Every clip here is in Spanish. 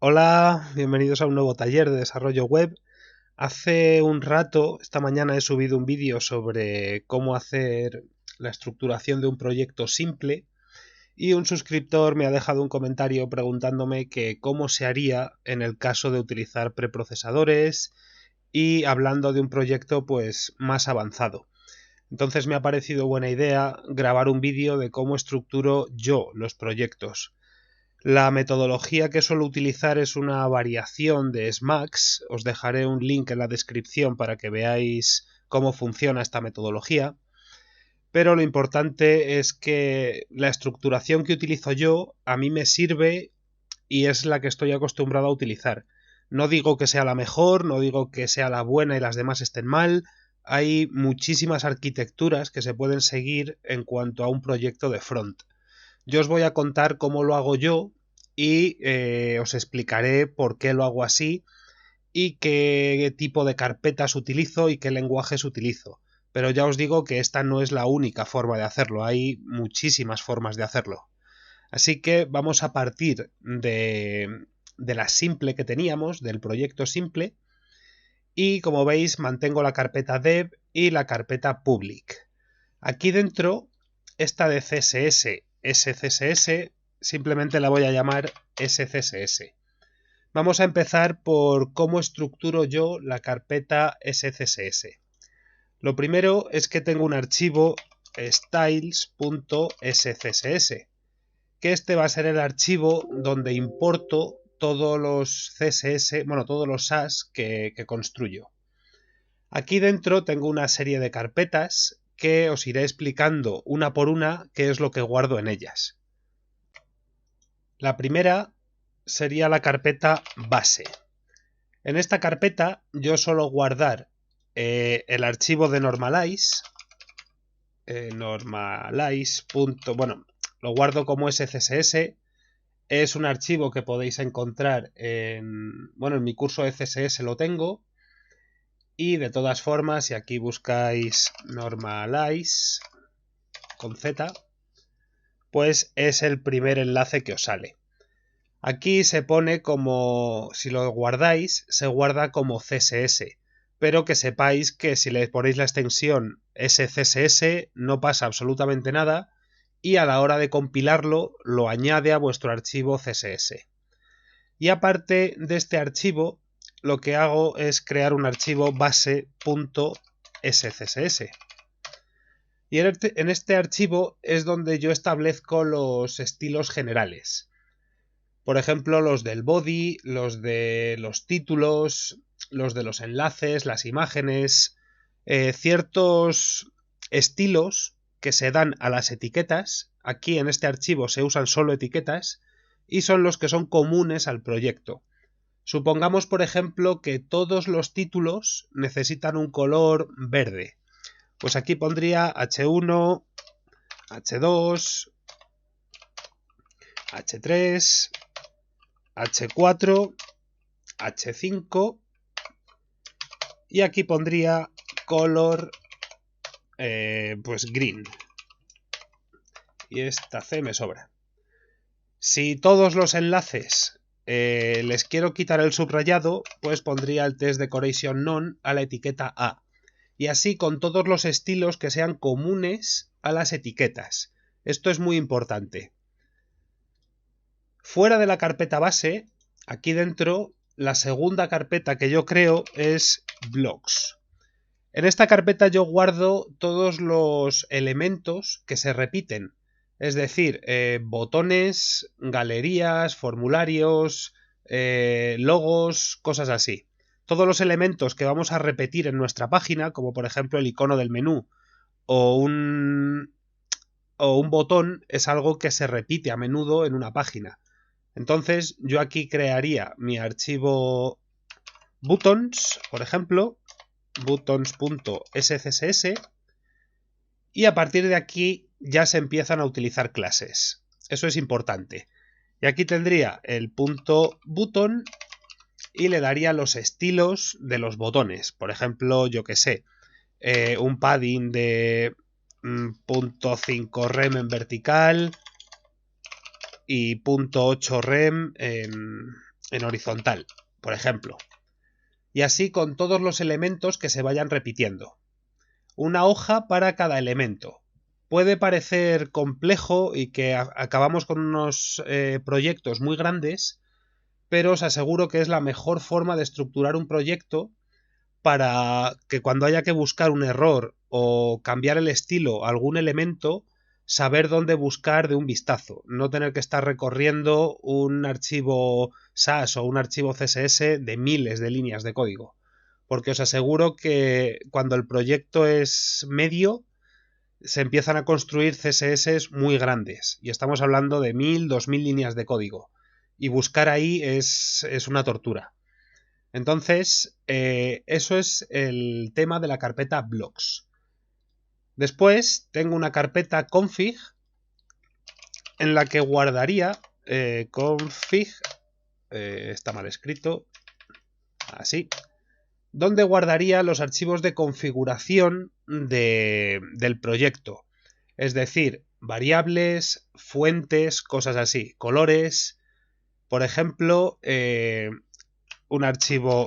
Hola, bienvenidos a un nuevo taller de desarrollo web. Hace un rato, esta mañana, he subido un vídeo sobre cómo hacer la estructuración de un proyecto simple y un suscriptor me ha dejado un comentario preguntándome que cómo se haría en el caso de utilizar preprocesadores y hablando de un proyecto pues más avanzado. Entonces me ha parecido buena idea grabar un vídeo de cómo estructuro yo los proyectos. La metodología que suelo utilizar es una variación de SMAX. Os dejaré un link en la descripción para que veáis cómo funciona esta metodología. Pero lo importante es que la estructuración que utilizo yo a mí me sirve y es la que estoy acostumbrado a utilizar. No digo que sea la mejor, no digo que sea la buena y las demás estén mal. Hay muchísimas arquitecturas que se pueden seguir en cuanto a un proyecto de front. Yo os voy a contar cómo lo hago yo y os explicaré por qué lo hago así y qué tipo de carpetas utilizo y qué lenguajes utilizo. Pero ya os digo que esta no es la única forma de hacerlo, hay muchísimas formas de hacerlo. Así que vamos a partir de la simple que teníamos, del proyecto simple, y como veis mantengo la carpeta dev y la carpeta public. Aquí dentro, esta de CSS, SCSS, simplemente la voy a llamar SCSS. Vamos a empezar por cómo estructuro yo la carpeta SCSS. Lo primero es que tengo un archivo styles.scss, que este va a ser el archivo donde importo todos los CSS, bueno, todos los SAS que construyo. Aquí dentro tengo una serie de carpetas que os iré explicando una por una qué es lo que guardo en ellas. La primera sería la carpeta base. En esta carpeta yo suelo guardar el archivo de normalize, bueno, lo guardo como SCSS. Es un archivo que podéis encontrar en mi curso de CSS lo tengo. Y de todas formas, si aquí buscáis normalize con Z, pues es el primer enlace que os sale. Aquí se pone como, si lo guardáis, se guarda como CSS, pero que sepáis que si le ponéis la extensión SCSS no pasa absolutamente nada y a la hora de compilarlo lo añade a vuestro archivo CSS. Y aparte de este archivo, lo que hago es crear un archivo base.scss. Y en este archivo es donde yo establezco los estilos generales. Por ejemplo, los del body, los de los títulos, los de los enlaces, las imágenes, ciertos estilos que se dan a las etiquetas. Aquí en este archivo se usan solo etiquetas y son los que son comunes al proyecto. Supongamos, por ejemplo, que todos los títulos necesitan un color verde. Pues aquí pondría H1, H2, H3, H4, H5 y aquí pondría color pues green. Y esta C me sobra. Si todos los enlaces les quiero quitar el subrayado, pues pondría el test decoration none a la etiqueta A. Y así con todos los estilos que sean comunes a las etiquetas. Esto es muy importante. Fuera de la carpeta base, aquí dentro, la segunda carpeta que yo creo es blocks. En esta carpeta yo guardo todos los elementos que se repiten. Es decir, botones, galerías, formularios, logos, cosas así. Todos los elementos que vamos a repetir en nuestra página, como por ejemplo el icono del menú o un botón, es algo que se repite a menudo en una página. Entonces yo aquí crearía mi archivo buttons, por ejemplo, buttons.scss, y a partir de aquí ya se empiezan a utilizar clases. Eso es importante. Y aquí tendría el punto button y le daría los estilos de los botones. Por ejemplo, yo que sé, un padding de .5 rem en vertical y .8 rem en horizontal, por ejemplo. Y así con todos los elementos que se vayan repitiendo. Una hoja para cada elemento. Puede parecer complejo y que acabamos con unos proyectos muy grandes, pero os aseguro que es la mejor forma de estructurar un proyecto para que cuando haya que buscar un error o cambiar el estilo a algún elemento, saber dónde buscar de un vistazo, no tener que estar recorriendo un archivo SAS o un archivo CSS de miles de líneas de código. Porque os aseguro que cuando el proyecto es medio, se empiezan a construir CSS muy grandes. Y estamos hablando de 1000, 2000 líneas de código. Y buscar ahí es una tortura. Entonces, eso es el tema de la carpeta blocks. Después tengo una carpeta config en la que guardaría config, está mal escrito, así, donde guardaría los archivos de configuración del proyecto. Es decir, variables, fuentes, cosas así, colores, por ejemplo, un archivo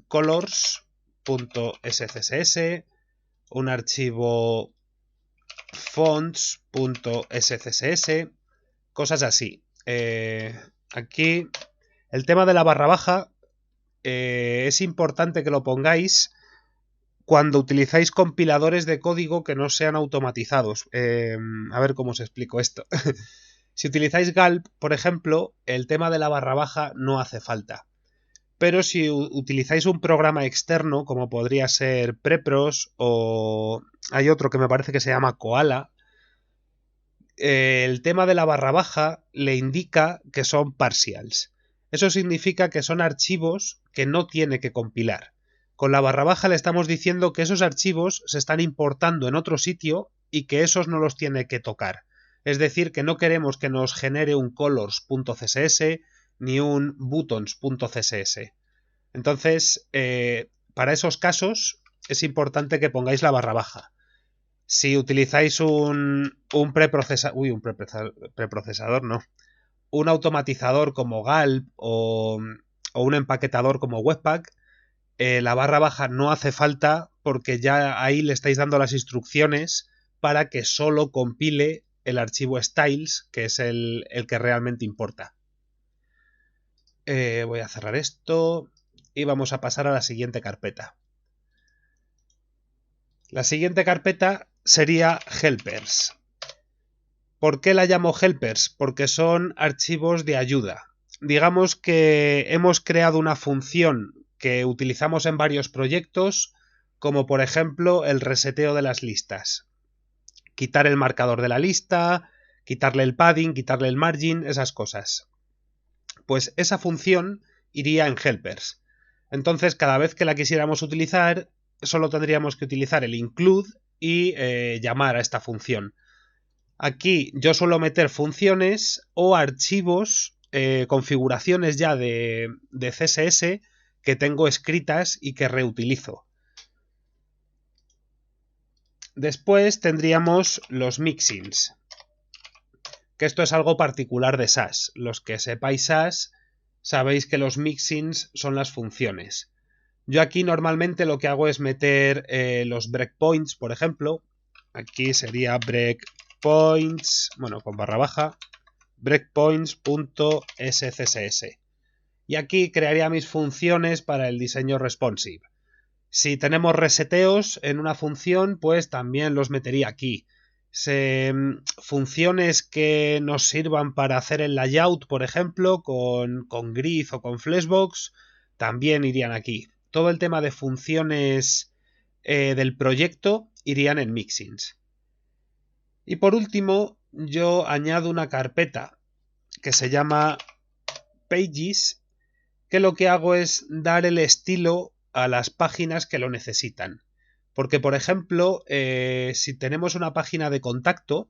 colors.scss, un archivo fonts.scss, cosas así. Aquí el tema de la barra baja es importante que lo pongáis cuando utilizáis compiladores de código que no sean automatizados. A ver cómo os explico esto. Si utilizáis Gulp, por ejemplo, el tema de la barra baja no hace falta. Pero si utilizáis un programa externo, como podría ser Prepros o hay otro que me parece que se llama Koala, el tema de la barra baja le indica que son partials. Eso significa que son archivos que no tiene que compilar. Con la barra baja le estamos diciendo que esos archivos se están importando en otro sitio y que esos no los tiene que tocar. Es decir, que no queremos que nos genere un colors.css ni un buttons.css. Entonces, para esos casos es importante que pongáis la barra baja. Si utilizáis un preprocesador, no. Un automatizador como Gulp o un empaquetador como Webpack, la barra baja no hace falta porque ya ahí le estáis dando las instrucciones para que solo compile el archivo styles, que es el que realmente importa. Voy a cerrar esto y vamos a pasar a la siguiente carpeta. La siguiente carpeta sería helpers. ¿Por qué la llamo helpers? Porque son archivos de ayuda. Digamos que hemos creado una función que utilizamos en varios proyectos, como por ejemplo el reseteo de las listas. Quitar el marcador de la lista, quitarle el padding, quitarle el margin, esas cosas. Pues esa función iría en helpers. Entonces, cada vez que la quisiéramos utilizar, solo tendríamos que utilizar el include y llamar a esta función. Aquí yo suelo meter funciones o archivos, configuraciones ya de CSS que tengo escritas y que reutilizo. Después tendríamos los mixins, que esto es algo particular de SAS. Los que sepáis SAS sabéis que los mixins son las funciones. Yo aquí normalmente lo que hago es meter los breakpoints, por ejemplo. Aquí sería breakpoints, bueno, con barra baja, breakpoints.scss. Y aquí crearía mis funciones para el diseño responsive. Si tenemos reseteos en una función, pues también los metería aquí. Funciones que nos sirvan para hacer el layout, por ejemplo, con grid o con flexbox, también irían aquí. Todo el tema de funciones del proyecto irían en mixins. Y por último, yo añado una carpeta que se llama pages, que lo que hago es dar el estilo a las páginas que lo necesitan. Porque, por ejemplo, si tenemos una página de contacto,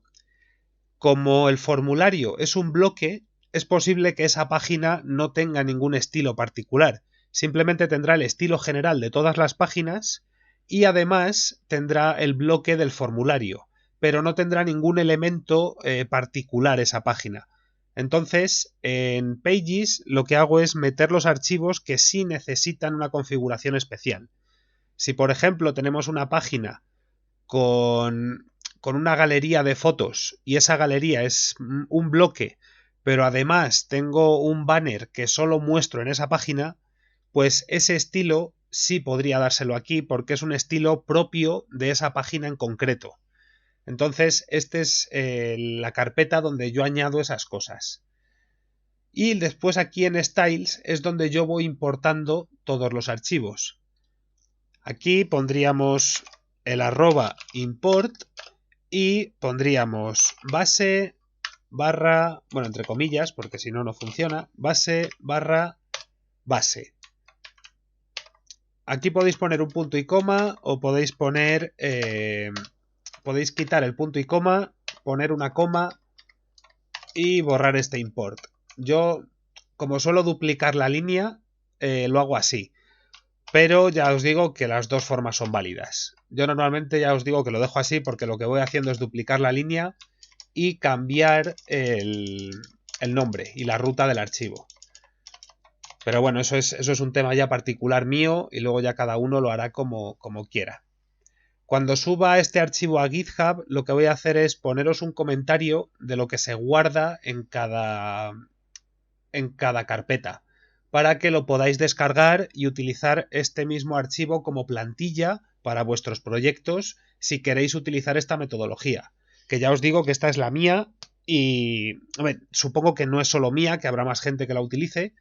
como el formulario es un bloque, es posible que esa página no tenga ningún estilo particular. Simplemente tendrá el estilo general de todas las páginas y además tendrá el bloque del formulario, pero no tendrá ningún elemento particular esa página. Entonces, en Pages lo que hago es meter los archivos que sí necesitan una configuración especial. Si, por ejemplo, tenemos una página con una galería de fotos y esa galería es un bloque, pero además tengo un banner que solo muestro en esa página, pues ese estilo sí podría dárselo aquí porque es un estilo propio de esa página en concreto. Entonces, esta es la carpeta donde yo añado esas cosas. Y después aquí en Styles es donde yo voy importando todos los archivos. Aquí pondríamos el @import y pondríamos base barra, bueno, entre comillas, porque si no, no funciona, base barra base. Aquí podéis poner un punto y coma o podéis poner, podéis quitar el punto y coma, poner una coma y borrar este import. Yo, como suelo duplicar la línea, lo hago así. Pero ya os digo que las dos formas son válidas. Yo normalmente ya os digo que lo dejo así porque lo que voy haciendo es duplicar la línea y cambiar el nombre y la ruta del archivo. Pero bueno, eso es un tema ya particular mío y luego ya cada uno lo hará como quiera. Cuando suba este archivo a GitHub, lo que voy a hacer es poneros un comentario de lo que se guarda en cada carpeta, para que lo podáis descargar y utilizar este mismo archivo como plantilla para vuestros proyectos si queréis utilizar esta metodología. Que ya os digo que esta es la mía y supongo que no es solo mía, que habrá más gente que la utilice,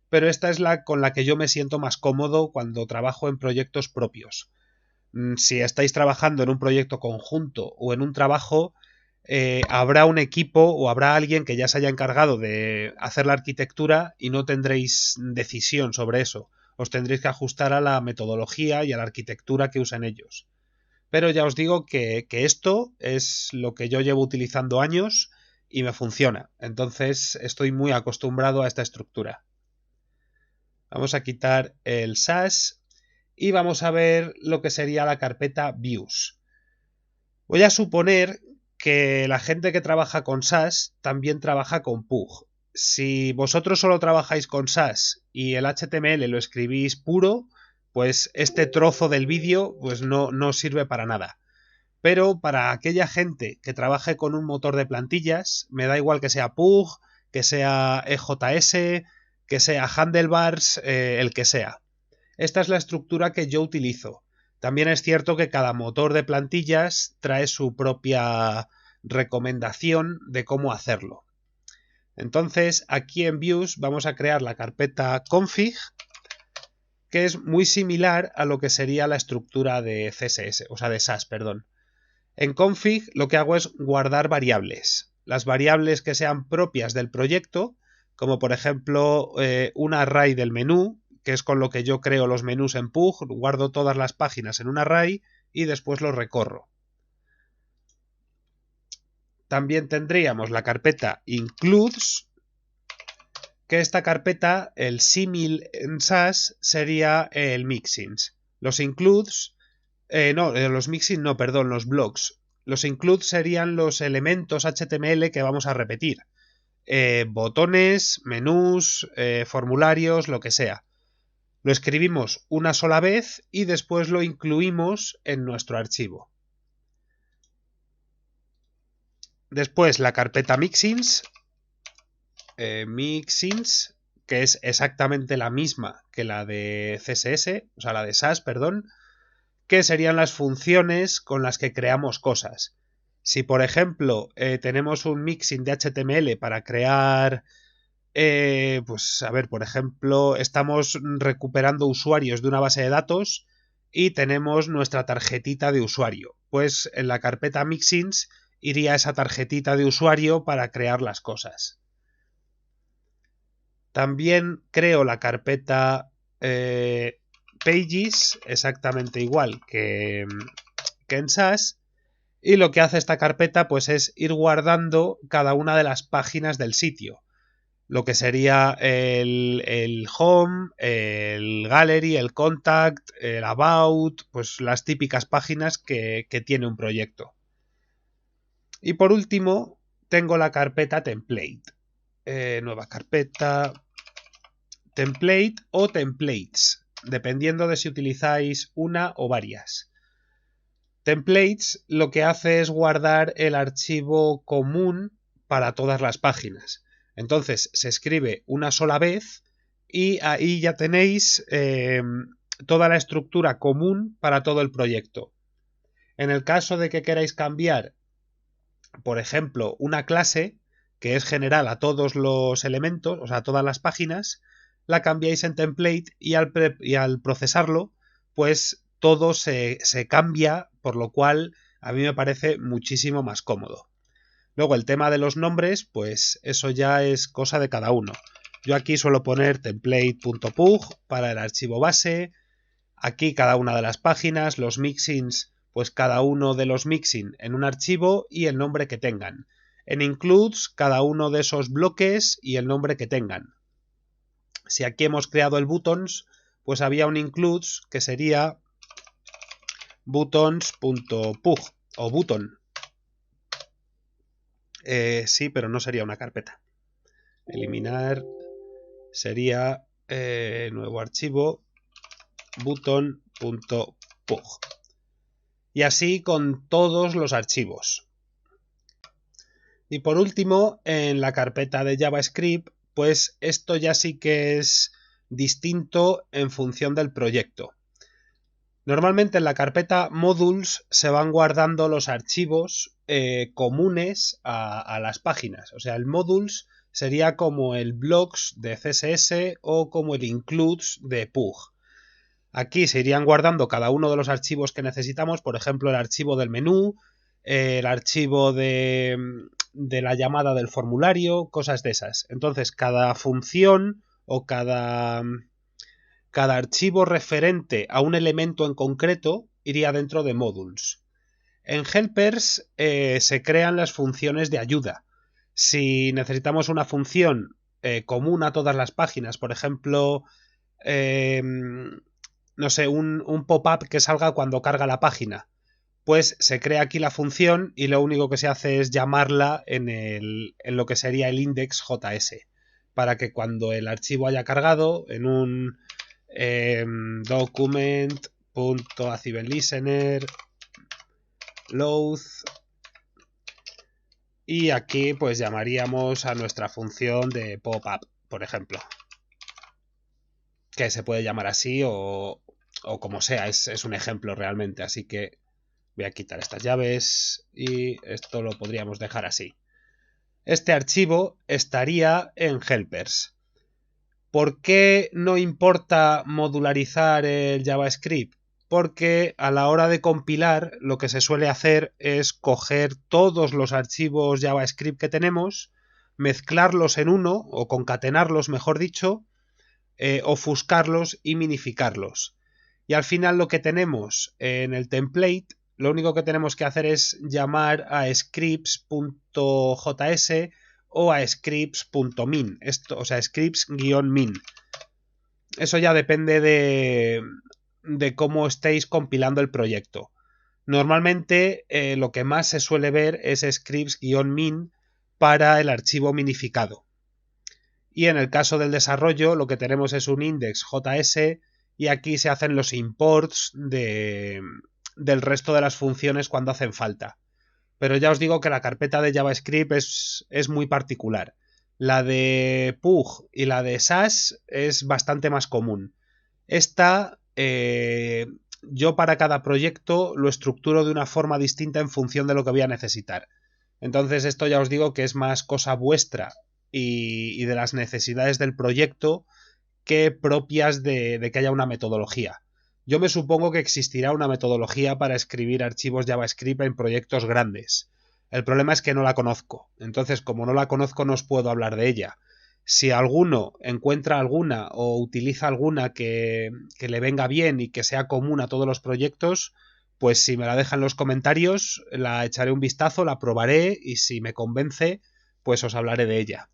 pero esta es la con la que yo me siento más cómodo cuando trabajo en proyectos propios. Si estáis trabajando en un proyecto conjunto o en un trabajo, habrá un equipo o habrá alguien que ya se haya encargado de hacer la arquitectura y no tendréis decisión sobre eso. Os tendréis que ajustar a la metodología y a la arquitectura que usan ellos. Pero ya os digo que esto es lo que yo llevo utilizando años y me funciona. Entonces estoy muy acostumbrado a esta estructura. Vamos a quitar el SAS y vamos a ver lo que sería la carpeta Views. Voy a suponer que la gente que trabaja con SAS también trabaja con Pug. Si vosotros solo trabajáis con SAS y el HTML lo escribís puro, pues este trozo del vídeo pues no sirve para nada. Pero para aquella gente que trabaje con un motor de plantillas, me da igual que sea Pug, que sea EJS, que sea Handlebars, el que sea. Esta es la estructura que yo utilizo. También es cierto que cada motor de plantillas trae su propia recomendación de cómo hacerlo. Entonces, aquí en Views vamos a crear la carpeta config, que es muy similar a lo que sería la estructura de CSS, o sea, de SAS, perdón. En config lo que hago es guardar variables. Las variables que sean propias del proyecto, como por ejemplo un array del menú, que es con lo que yo creo los menús en Pug, guardo todas las páginas en un array y después los recorro. También tendríamos la carpeta includes, que esta carpeta, el símil en SAS sería el mixins. Los includes, los mixins no, perdón, los blocks. Los includes serían los elementos HTML que vamos a repetir. Botones, menús, formularios, lo que sea. Lo escribimos una sola vez y después lo incluimos en nuestro archivo. Después la carpeta mixins, que es exactamente la misma que la de CSS, o sea, la de SAS, perdón, que serían las funciones con las que creamos cosas. Si, por ejemplo, tenemos un mixin de HTML para crear pues a ver, por ejemplo, estamos recuperando usuarios de una base de datos y tenemos nuestra tarjetita de usuario. Pues en la carpeta mixins iría esa tarjetita de usuario para crear las cosas. También creo la carpeta pages exactamente igual que en SAS. Y lo que hace esta carpeta pues es ir guardando cada una de las páginas del sitio. Lo que sería el home, el gallery, el contact, el about, pues las típicas páginas que tiene un proyecto. Y por último, tengo la carpeta template. nueva carpeta, template o templates, dependiendo de si utilizáis una o varias. Templates lo que hace es guardar el archivo común para todas las páginas. Entonces se escribe una sola vez y ahí ya tenéis toda la estructura común para todo el proyecto. En el caso de que queráis cambiar, por ejemplo, una clase que es general a todos los elementos, o sea, a todas las páginas, la cambiáis en template y al procesarlo, pues todo se cambia, por lo cual a mí me parece muchísimo más cómodo. Luego el tema de los nombres, pues eso ya es cosa de cada uno. Yo aquí suelo poner template.pug para el archivo base. Aquí cada una de las páginas, los mixins, pues cada uno de los mixin en un archivo y el nombre que tengan. En includes cada uno de esos bloques y el nombre que tengan. Si aquí hemos creado el buttons, pues había un includes que sería buttons.pug o button. Sí, pero no sería una carpeta. Eliminar sería nuevo archivo button.pug. Y así con todos los archivos. Y por último, en la carpeta de JavaScript, pues esto ya sí que es distinto en función del proyecto. Normalmente en la carpeta modules se van guardando los archivos comunes a las páginas. O sea, el modules sería como el blocks de CSS o como el includes de Pug. Aquí se irían guardando cada uno de los archivos que necesitamos, por ejemplo, el archivo del menú, el archivo de la llamada del formulario, cosas de esas. Entonces, cada función o cada archivo referente a un elemento en concreto iría dentro de modules. En helpers se crean las funciones de ayuda. Si necesitamos una función común a todas las páginas, por ejemplo, no sé, un pop-up que salga cuando carga la página, pues se crea aquí la función y lo único que se hace es llamarla en lo que sería el index.js, para que cuando el archivo haya cargado en un document.activelistener load, y aquí pues llamaríamos a nuestra función de pop-up, por ejemplo, que se puede llamar así o como sea, es un ejemplo realmente, así que voy a quitar estas llaves y esto lo podríamos dejar así. Este archivo estaría en helpers. ¿Por qué no importa modularizar el JavaScript? Porque a la hora de compilar lo que se suele hacer es coger todos los archivos JavaScript que tenemos, mezclarlos en uno o concatenarlos, mejor dicho, ofuscarlos y minificarlos. Y al final lo que tenemos en el template, lo único que tenemos que hacer es llamar a scripts.js o a scripts.min, o sea, scripts-min. Eso ya depende de cómo estéis compilando el proyecto. Normalmente lo que más se suele ver es scripts-min para el archivo minificado. Y en el caso del desarrollo lo que tenemos es un index.js y aquí se hacen los imports del resto de las funciones cuando hacen falta. Pero ya os digo que la carpeta de JavaScript es muy particular. La de Pug y la de Sass es bastante más común. Esta, yo para cada proyecto lo estructuro de una forma distinta en función de lo que voy a necesitar. Entonces esto ya os digo que es más cosa vuestra y de las necesidades del proyecto que propias de que haya una metodología. Yo me supongo que existirá una metodología para escribir archivos JavaScript en proyectos grandes. El problema es que no la conozco. Entonces, como no la conozco, no os puedo hablar de ella. Si alguno encuentra alguna o utiliza alguna que le venga bien y que sea común a todos los proyectos, pues si me la deja en los comentarios, la echaré un vistazo, la probaré y si me convence, pues os hablaré de ella.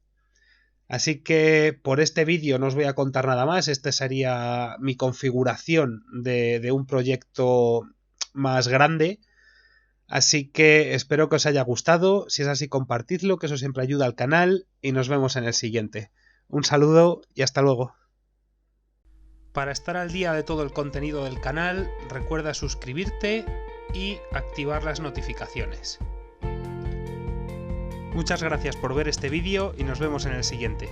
Así que por este vídeo no os voy a contar nada más. Esta sería mi configuración de un proyecto más grande. Así que espero que os haya gustado. Si es así, compartidlo, que eso siempre ayuda al canal, y nos vemos en el siguiente. Un saludo y hasta luego. Para estar al día de todo el contenido del canal, recuerda suscribirte y activar las notificaciones. Muchas gracias por ver este vídeo y nos vemos en el siguiente.